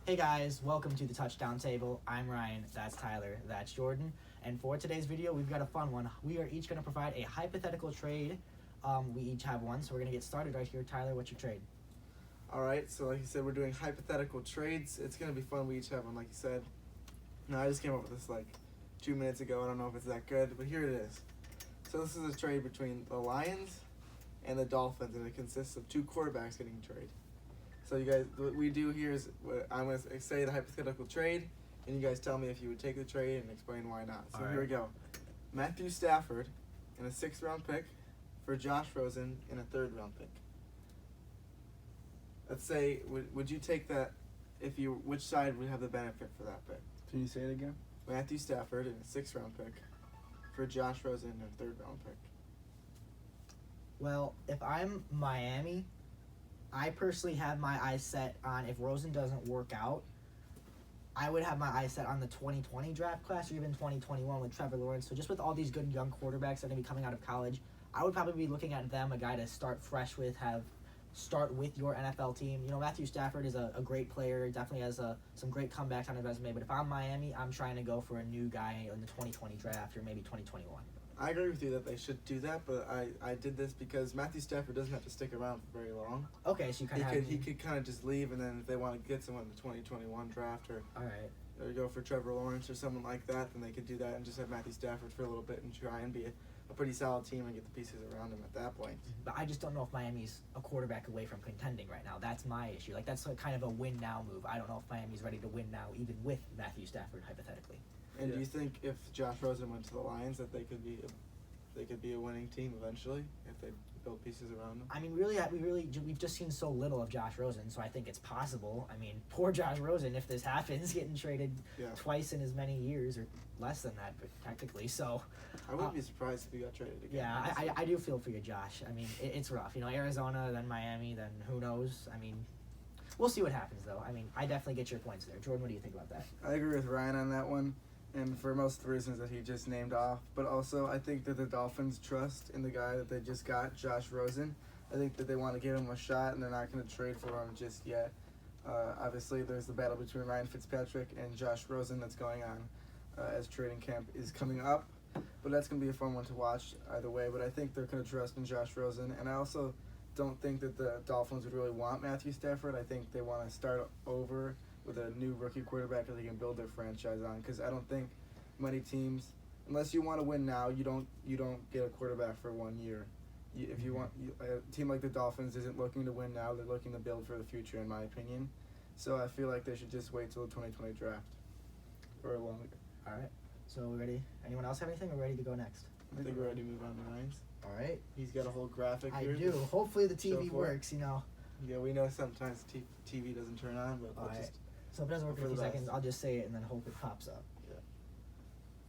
Hey guys, welcome to the Touchdown Table. I'm Ryan, that's Tyler, that's Jordan. And for today's video, we've got a fun one. We are each going to provide a hypothetical trade. We each have one, so we're going to get started right here. Tyler, what's your trade? Alright, so like you said, we're doing hypothetical trades. It's going to be fun. We each have one, like you said. No, I just came up with this like 2 minutes ago. I don't know if it's that good, but here it is. So this is a trade between the Lions and the Dolphins, and it consists of two quarterbacks getting a trade. So you guys, what we do here is I'm going to say the hypothetical trade, and you guys tell me if you would take the trade and explain why not. So here we go. Matthew Stafford in a 6th round pick for Josh Rosen in a 3rd round pick. Let's say, would you take that if you, which side would have the benefit for that pick? Can you say it again? Matthew Stafford in a 6th round pick for Josh Rosen in a 3rd round pick. Well, if I'm Miami, I personally have my eyes set on if Rosen doesn't work out, I would have my eyes set on the 2020 draft class or even 2021 with Trevor Lawrence. So just with all these good young quarterbacks that are going to be coming out of college, I would probably be looking at them, a guy to start fresh with, start with your NFL team. You know, Matthew Stafford is a great player, definitely has some great comebacks on his resume. But if I'm Miami, I'm trying to go for a new guy in the 2020 draft or maybe 2021. I agree with you that they should do that, but I did this because Matthew Stafford doesn't have to stick around for very long. Okay, so you kind of he could kind of just leave, and then if they want to get someone in the 2021 draft or go for Trevor Lawrence or someone like that, then they could do that and just have Matthew Stafford for a little bit and try and be a pretty solid team and get the pieces around him at that point. But I just don't know if Miami's a quarterback away from contending right now. That's my issue. Like, that's kind of a win now move. I don't know if Miami's ready to win now, even with Matthew Stafford, hypothetically. And do you think if Josh Rosen went to the Lions that they could be a winning team eventually if they build pieces around him? I mean, we've just seen so little of Josh Rosen, so I think it's possible. I mean, poor Josh Rosen, if this happens, getting traded twice in as many years, or less than that, but technically. So I wouldn't be surprised if he got traded again. Yeah, I do feel for you, Josh. I mean, it's rough. You know, Arizona, then Miami, then who knows? I mean, we'll see what happens, though. I mean, I definitely get your points there. Jordan, what do you think about that? I agree with Ryan on that one, and for most of the reasons that he just named off. But also, I think that the Dolphins trust in the guy that they just got, Josh Rosen. I think that they want to give him a shot, and they're not going to trade for him just yet. Obviously, there's the battle between Ryan Fitzpatrick and Josh Rosen that's going on as training camp is coming up. But that's going to be a fun one to watch either way. But I think they're going to trust in Josh Rosen. And I also don't think that the Dolphins would really want Matthew Stafford. I think they want to start over with a new rookie quarterback that they can build their franchise on. Because I don't think many teams, unless you want to win now, you don't get a quarterback for 1 year. If you want a team like the Dolphins isn't looking to win now; they're looking to build for the future, in my opinion. So I feel like they should just wait till the 2020 draft for a longer. All right. So we ready? Anyone else have anything? We're ready to go next. I think we're ready to move on to Ryan's. All right. He's got a whole graphic here. I do. Hopefully the TV works. You know. Yeah, we know sometimes TV doesn't turn on, but we'll just. So if it doesn't work for a few seconds, I'll just say it and then hope it pops up. Yeah.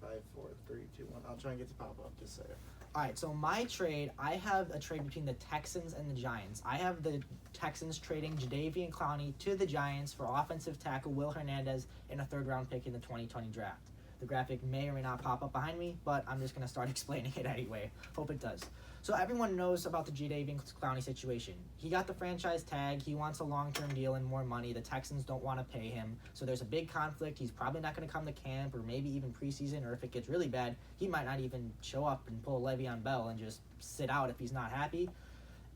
5, 4, 3, 2, 1. I'll try and get to pop up. Just say it. All right, so my trade, I have a trade between the Texans and the Giants. I have the Texans trading Jadeveon Clowney to the Giants for offensive tackle Will Hernandez and a 3rd-round pick in the 2020 draft. The graphic may or may not pop up behind me, but I'm just going to start explaining it anyway. Hope it does. So everyone knows about the Jadeveon Clowney situation. He got the franchise tag. He wants a long-term deal and more money. The Texans don't want to pay him. So there's a big conflict. He's probably not going to come to camp or maybe even preseason, or if it gets really bad, he might not even show up and pull a Le'Veon Bell and just sit out if he's not happy.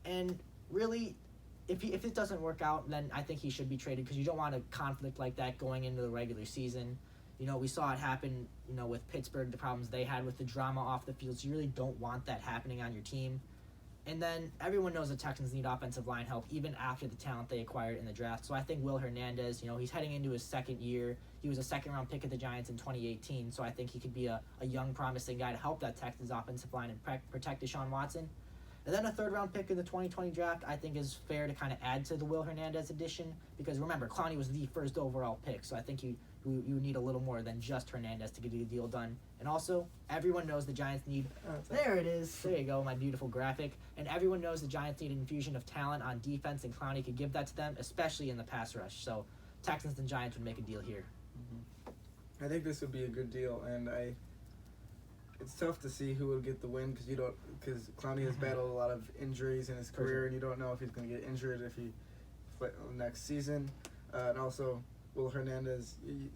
And really, if it doesn't work out, then I think he should be traded because you don't want a conflict like that going into the regular season. You know, we saw it happen, you know, with Pittsburgh, the problems they had with the drama off the field. So you really don't want that happening on your team. And then everyone knows the Texans need offensive line help even after the talent they acquired in the draft. So I think Will Hernandez, you know, he's heading into his 2nd year. He was a 2nd-round pick of the Giants in 2018. So I think he could be a young, promising guy to help that Texans offensive line and protect Deshaun Watson. And then a 3rd-round pick in the 2020 draft, I think, is fair to kind of add to the Will Hernandez addition. Because remember, Clowney was the 1st overall pick. So I think you need a little more than just Hernandez to get the deal done. And also, everyone knows the Giants need... there it is. There you go, my beautiful graphic. And everyone knows the Giants need an infusion of talent on defense, and Clowney could give that to them, especially in the pass rush. So Texans and Giants would make a deal here. I think this would be a good deal, and it's tough to see who will get the win because Clowney has battled a lot of injuries in his career, and you don't know if he's going to get injured if he next season. And also, Will Hernandez,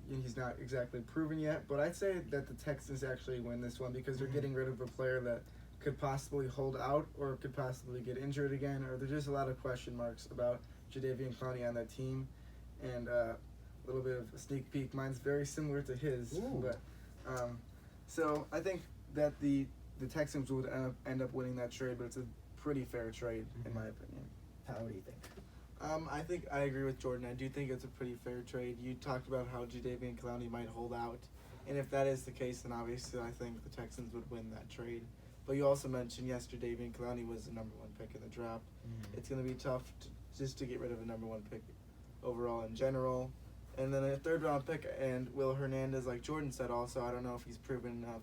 he's not exactly proven yet, but I'd say that the Texans actually win this one because they're getting rid of a player that could possibly hold out or could possibly get injured again, or there's just a lot of question marks about Jadeveon Clowney on that team, and a little bit of a sneak peek. Mine's very similar to his, Ooh. but so I think that the Texans would end up winning that trade, but it's a pretty fair trade in my opinion. What do you think? I think I agree with Jordan. I do think it's a pretty fair trade. You talked about how Jadeveon Clowney might hold out, and if that is the case, then obviously I think the Texans would win that trade. But you also mentioned yesterday, Jadeveon Clowney was the number 1 pick in the draft. It's going to be tough just to get rid of a number 1 pick overall in general. And then a 3rd round pick and Will Hernandez, like Jordan said also, I don't know if he's proven enough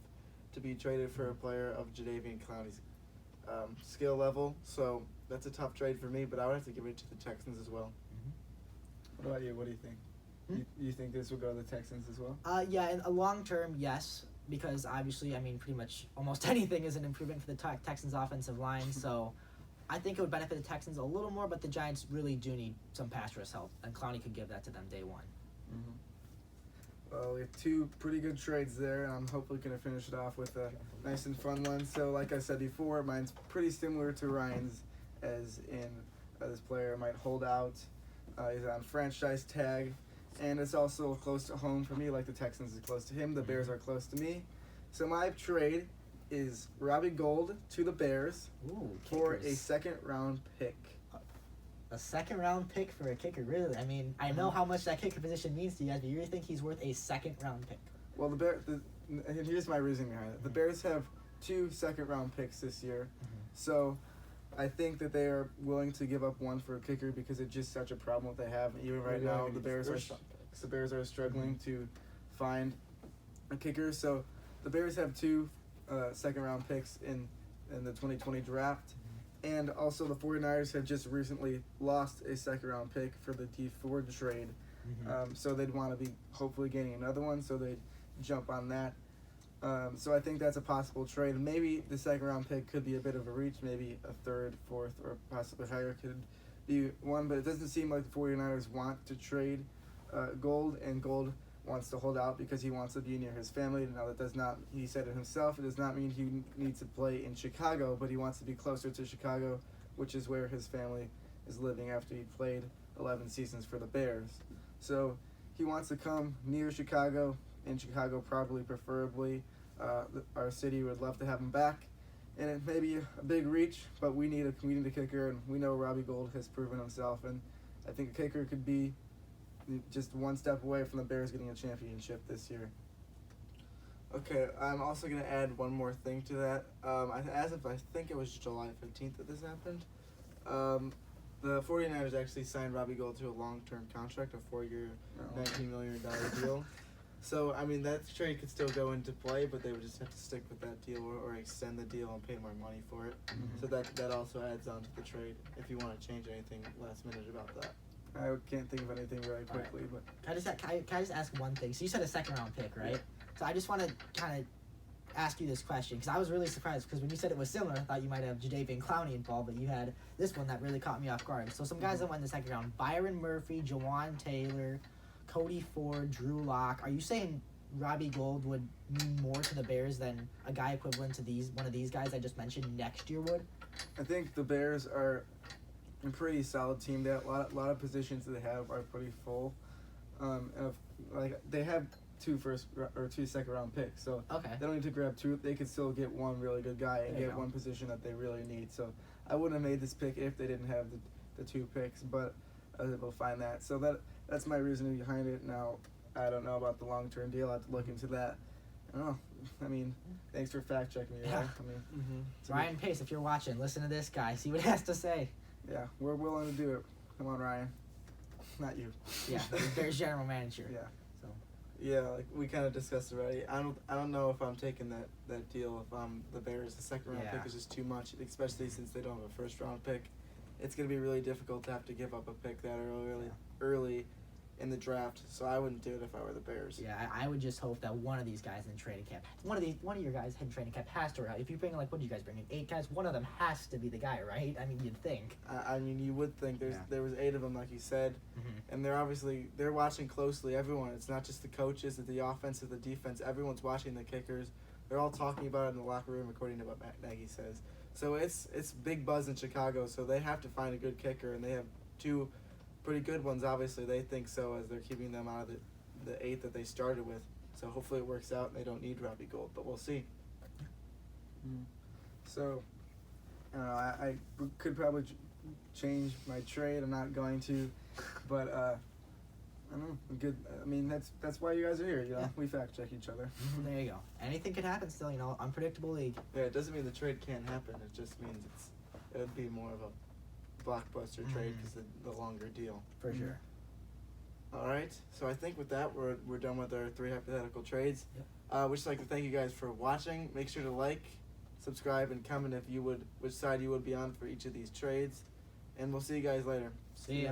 to be traded for a player of Jadeveon Clowney's skill level. So that's a tough trade for me, but I would have to give it to the Texans as well. What about you? What do you think? You think this will go to the Texans as well? Yeah, in a long term, yes, because obviously, I mean, pretty much almost anything is an improvement for the Texans' offensive line. So I think it would benefit the Texans a little more, but the Giants really do need some pass rush help, and Clowney could give that to them day one. Well, we have 2 pretty good trades there, and I'm hopefully going to finish it off with a nice and fun one. So, like I said before, mine's pretty similar to Ryan's, as in this player might hold out. He's on franchise tag, and it's also close to home for me, like the Texans is close to him. The Bears are close to me. So my trade is Robbie Gould to the Bears for a kickers. 2nd round pick. A 2nd round pick for a kicker, really? I mean, I know how much that kicker position means to you guys, but you really think he's worth a 2nd round pick? Well, and here's my reasoning behind it. The Bears have 2 2nd round picks this year, so I think that they are willing to give up one for a kicker because it's just such a problem that they have. Even right now, the Bears are struggling to find a kicker. So the Bears have 2 2nd round picks in the 2020 draft. And also the 49ers have just recently lost a 2nd round pick for the D Ford trade. So they'd want to be hopefully gaining another one, so they'd jump on that. So I think that's a possible trade. Maybe the 2nd round pick could be a bit of a reach, maybe a 3rd, 4th, or possibly higher could be one, but it doesn't seem like the 49ers want to trade Gould, and Gould wants to hold out because he wants to be near his family. Now that does not, he said it himself, it does not mean he needs to play in Chicago, but he wants to be closer to Chicago, which is where his family is living after he played 11 seasons for the Bears. So he wants to come near Chicago, in Chicago probably, preferably. Our city would love to have him back, and it may be a big reach, but we need a kicker, and we know Robbie Gould has proven himself, and I think a kicker could be just one step away from the Bears getting a championship this year. Okay, I'm also going to add one more thing to that. I think it was July 15th that this happened. The 49ers actually signed Robbie Gould to a long-term contract, a 4-year, $19 million deal. So, I mean, that trade could still go into play, but they would just have to stick with that deal or extend the deal and pay more money for it. So that also adds on to the trade if you want to change anything last minute about that. I can't think of anything really quickly, but Can I just ask one thing? So you said a 2nd round pick, right? So I just want to kind of ask you this question because I was really surprised because when you said it was similar, I thought you might have Jadeveon Clowney involved, but you had this one that really caught me off guard. So some guys that went in the 2nd round: Byron Murphy, Jawan Taylor, Cody Ford, Drew Lock. Are you saying Robbie Gould would mean more to the Bears than a guy equivalent to one of these guys I just mentioned next year would? I think the Bears are a pretty solid team. They have a lot of positions that they have are pretty full. They have 2 2nd round picks, so Okay. they don't need to grab 2. They could still get one really good guy and get one position that they really need. So I wouldn't have made this pick if they didn't have the 2 picks, but I was able to find that. So that's my reasoning behind it. Now I don't know about the long-term deal. I have to look into that. I don't know. I mean, thanks for fact checking me. Yeah. Right? I mean, Ryan Pace, if you're watching, listen to this guy. See what he has to say. yeah, we're willing to do it. Come on, Ryan. Not you. Yeah, the Bears general manager. Yeah. Yeah, like we kind of discussed already. I don't know if I'm taking that deal if I'm the Bears. The 2nd round pick is just too much, especially since they don't have a 1st round pick. It's going to be really difficult to have to give up a pick that early in the draft. So I wouldn't do it if I were the Bears. Yeah, I would just hope that one of these guys in training camp, one of your guys in training camp has to. If you bring what do you guys bring in? 8 guys. One of them has to be the guy, right? I mean, you'd think. I mean, you would think there was 8 of them, like you said, and they're watching closely. Everyone. It's not just the coaches, the offense, the defense. Everyone's watching the kickers. They're all talking about it in the locker room, according to what Nagy says. So it's big buzz in Chicago. So they have to find a good kicker, and they have 2 pretty good ones. Obviously, they think so, as they're keeping them out of the 8 that they started with. So hopefully it works out, and they don't need Robbie Gould, but we'll see. So, I don't know. I could probably change my trade. I'm not going to, but I don't know. Good. I mean, that's why you guys are here. You know, Yeah. we fact check each other. There you go. Anything could happen still. Unpredictable league. Yeah, it doesn't mean the trade can't happen. It just means it would be more of a blockbuster trade because the longer deal. For sure. All right. So I think with that, we're done with our 3 hypothetical trades. Yep. We'd just like to thank you guys for watching. Make sure to like, subscribe, and comment which side you would be on for each of these trades. And we'll see you guys later. See ya.